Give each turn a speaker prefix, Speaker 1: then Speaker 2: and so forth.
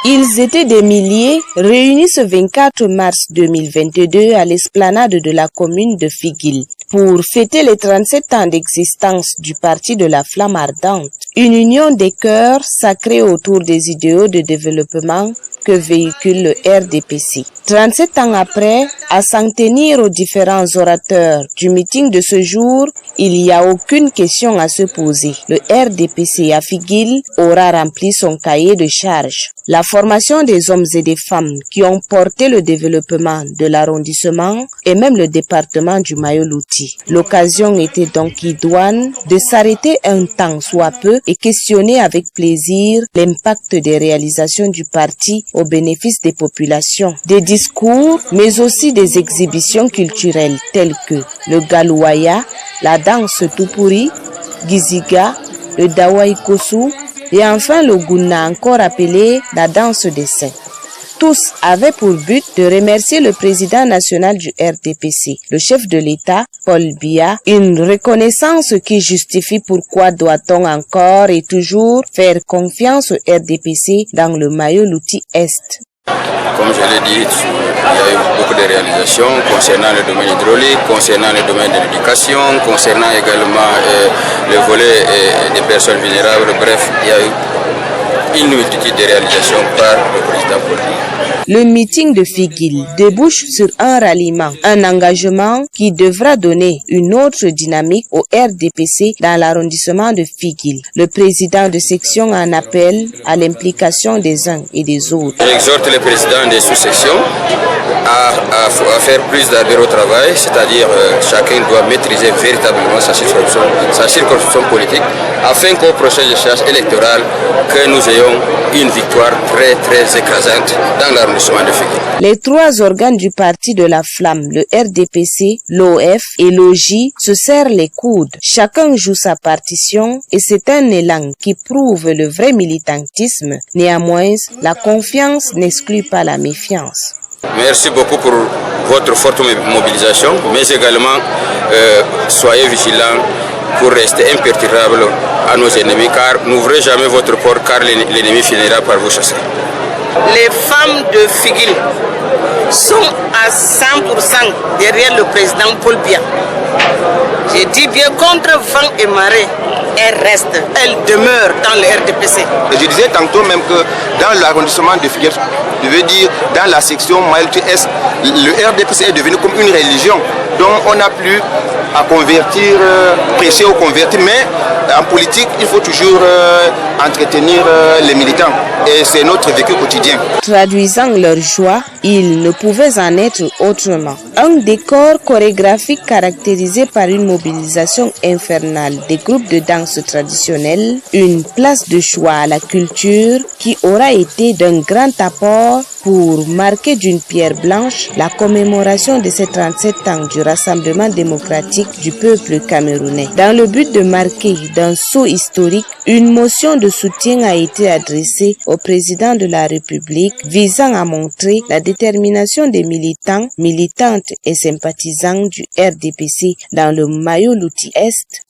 Speaker 1: Ils étaient des milliers réunis ce 24 mars 2022 à l'esplanade de la commune de Figuil pour fêter les 37 ans d'existence du Parti de la Flamme Ardente, une union des cœurs sacrés autour des idéaux de développement que véhicule le RDPC. 37 ans après, à s'en tenir aux différents orateurs du meeting de ce jour, il n'y a aucune question à se poser. Le RDPC à Figuil aura rempli son cahier de charges. La formation des hommes et des femmes qui ont porté le développement de l'arrondissement et même le département du Mayo-Loti. L'occasion était donc idoine de s'arrêter un temps soit peu et questionner avec plaisir l'impact des réalisations du parti au bénéfice des populations. Des discours, mais aussi des exhibitions culturelles telles que le galouaya, la danse tupuri, giziga, le dawaikosu et enfin le guna, encore appelé la danse des saints. Tous avaient pour but de remercier le président national du RDPC, le chef de l'État, Paul Biya, une reconnaissance qui justifie pourquoi doit-on encore et toujours faire confiance au RDPC dans le Mayo-Loti Est.
Speaker 2: Comme je l'ai dit, il y a eu beaucoup de réalisations concernant le domaine hydraulique, concernant le domaine de l'éducation, concernant également le volet des personnes vulnérables. Bref, il y a eu une multitude de réalisations par le président Paul Biya.
Speaker 1: Le meeting de Figuil débouche sur un ralliement, un engagement qui devra donner une autre dynamique au RDPC dans l'arrondissement de Figuil. Le président de section en appelle à l'implication des uns et des autres.
Speaker 2: J'exhorte le président des sous-sections à faire plus d'ardeur au travail, c'est-à-dire chacun doit maîtriser véritablement sa circonscription politique afin qu'au prochain échéance électoral que nous ayons une victoire très écrasante dans l'arrondissement de Figuil.
Speaker 1: Les trois organes du Parti de la Flamme, le RDPC, l'OF et l'OJ, se serrent les coudes. Chacun joue sa partition et c'est un élan qui prouve le vrai militantisme. Néanmoins, la confiance n'exclut pas la méfiance.
Speaker 2: Merci beaucoup pour votre forte mobilisation, mais également soyez vigilants pour rester imperturbable à nos ennemis, car n'ouvrez jamais votre porte, car l'ennemi finira par vous chasser.
Speaker 3: Les femmes de Figuil sont à 100% derrière le président Paul Biya. Je dis bien contre vent et marée, elle demeure dans le RDPC.
Speaker 4: Je disais tantôt même que dans l'arrondissement de Figuil, je veux dire dans la section Mayo-Loti Est, le RDPC est devenu comme une religion. Donc on n'a plus à convertir, prêcher ou convertir, mais en politique, il faut toujours entretenir les militants. Et c'est notre vécu quotidien.
Speaker 1: Traduisant leur joie, il ne pouvait en être autrement. Un décor chorégraphique caractérisé par une mobilisation infernale des groupes de danse traditionnels, une place de choix à la culture qui aura été d'un grand apport pour marquer d'une pierre blanche la commémoration de ces 37 ans du Rassemblement démocratique du peuple camerounais. Dans le but de marquer d'un saut historique, une motion de soutien a été adressée au président de la République visant à montrer la détermination des militants, militantes et sympathisants du RDPC dans le Mayo-Loti Est